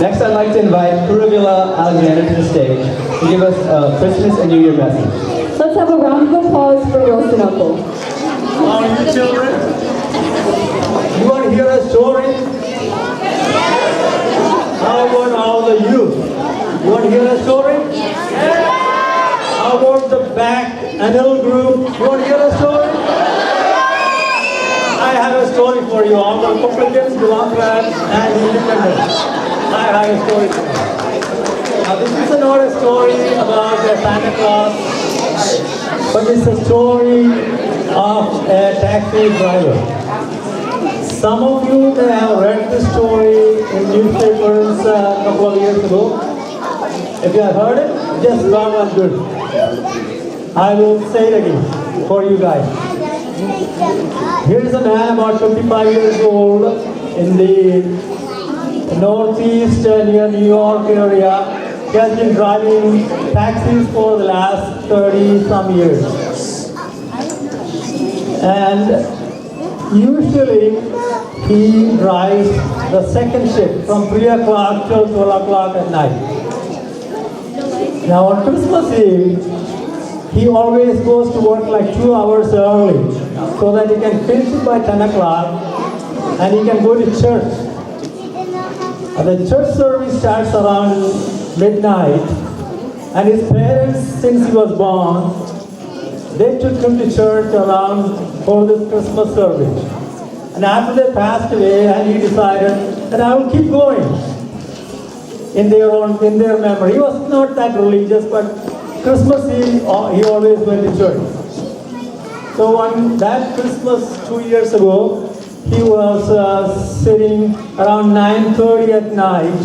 Next, I'd like to invite Kuruvilla Alexander to the stage to give us a Christmas and New Year message. Let's have a round of applause for Wilson Uncle. All you children, you want to hear a story? How about all the youth? You want to hear a story? How about the back annual group? You want to hear a story? I have a story for you. All the Republicans, Democrats, and Independents. I have a story for you. Now, this is not a story about a Santa Claus, but it's a story of a taxi driver. Some of you may have read this story in newspapers a couple of years ago. If you have heard it, just well and good. I will say it again for you guys. Here is a man about 55 years old in the northeast near New York area. He has been driving taxis for the last 30 some years. And usually he drives the second shift from 3 o'clock till 12 o'clock at night. Now on Christmas Eve, he always goes to work like 2 hours early so that he can finish it by 10 o'clock and he can go to church. And the church service starts around midnight, and his parents, since he was born, they took him to church around for this Christmas service. And after they passed away, and he decided that I will keep going in their memory. He was not that religious, but Christmas Eve, he always went to church. So on that Christmas 2 years ago, he was sitting around 9:30 at night.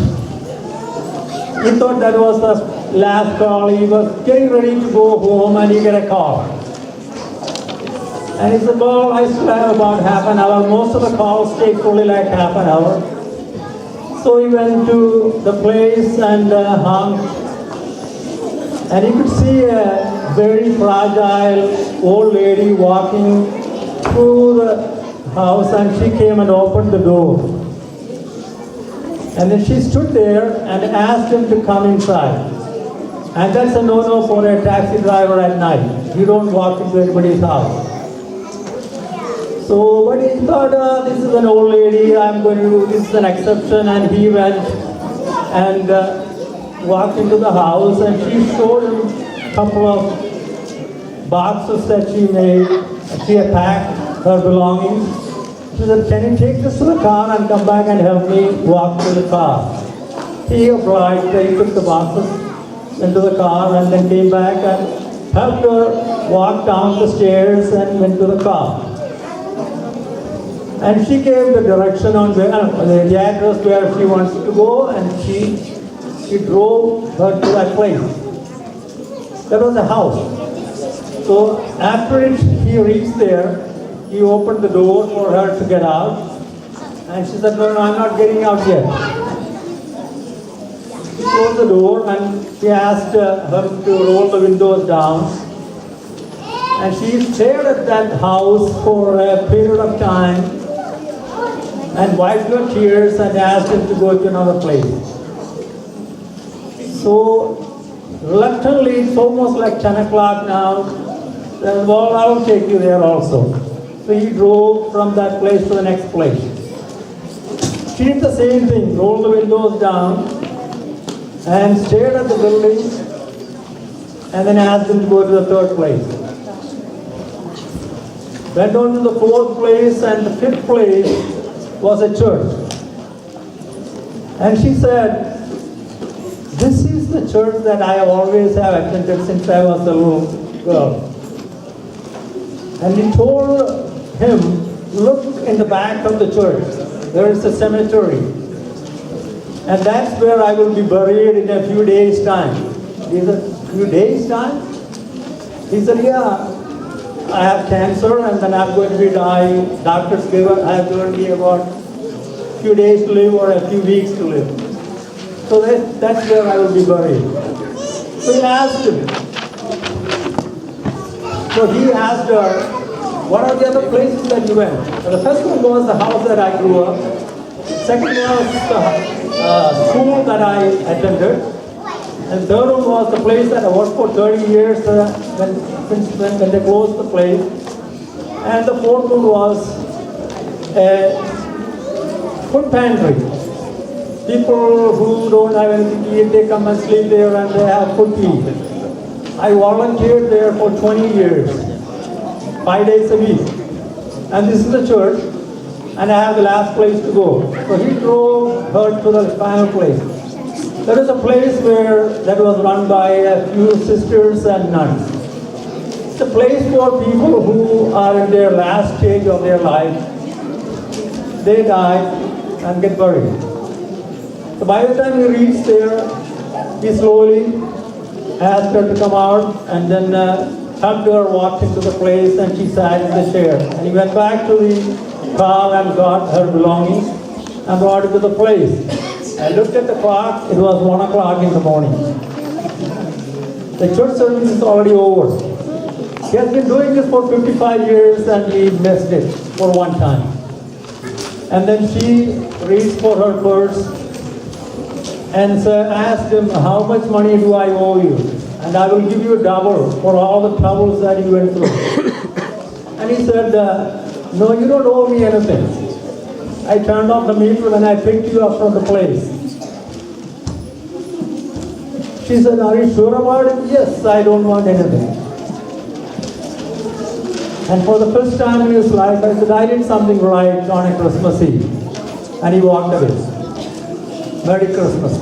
He thought that was the last call. He was getting ready to go home and he got a call. And he said, well, I still have about half an hour. Most of the calls take only like half an hour. So he went to the place and hung. And he could see a very fragile old lady walking through the house, and she came and opened the door. And then she stood there and asked him to come inside. And that's a no-no for a taxi driver at night. You don't walk into anybody's house. So, but he thought, this is an old lady, this is an exception, and he went and walked into the house, and she showed him a couple of boxes that she made. She had packed her belongings. She said, can you take this to the car and come back and help me walk to the car? He obliged. He took the boxes into the car and then came back and helped her walk down the stairs and went to the car. And she gave the direction on the address where she wants to go, and she drove her to that place. That was a house. So after he reached there, he opened the door for her to get out. And she said, no, I'm not getting out yet. He closed the door and he asked her to roll the windows down. And she stared at that house for a period of time and wiped her tears and asked him to go to another place. So reluctantly, it's almost like 10 o'clock now. Then, well, I will take you there also. So he drove from that place to the next place. She did the same thing, rolled the windows down and stared at the building and then asked him to go to the third place. Went on to the fourth place, and the fifth place was a church. And she said, this is the church that I always have attended since I was a little girl. And he told him, look in the back of the church. There is a cemetery. And that's where I will be buried in a few days' time. He said, few days' time? He said, yeah, I have cancer and then I'm going to be dying. Doctors I have given me about a few days to live or a few weeks to live. So that's where I will be buried. So he asked him. So he asked her, what are the other places that you went? The first one was the house that I grew up. Second was the school that I attended. And third one was the place that I worked for 30 years when they closed the place. And the fourth one was a food pantry. People who don't have anything to eat, they come and sleep there and they have food to eat. I volunteered there for 20 years, 5 days a week. And this is the church, and I have the last place to go. So he drove her to the final place. There is a place that was run by a few sisters and nuns. It's a place for people who are in their last stage of their life. They die and get buried. So by the time he reached there, he slowly asked her to come out and then hugged her, walked into the place, and she sat in the chair. And he went back to the car and got her belongings and brought it to the place. I looked at the clock, it was 1 o'clock in the morning. The church service is already over. He has been doing this for 55 years and he missed it for one time. And then she reached for her purse and asked him, how much money do I owe you? And I will give you double for all the troubles that you went through. And he said, no, you don't owe me anything. I turned off the meter when I picked you up from the place. She said, are you sure about it? Yes, I don't want anything. And for the first time in his life, I said, I did something right on a Christmas Eve. And he walked away. Merry Christmas.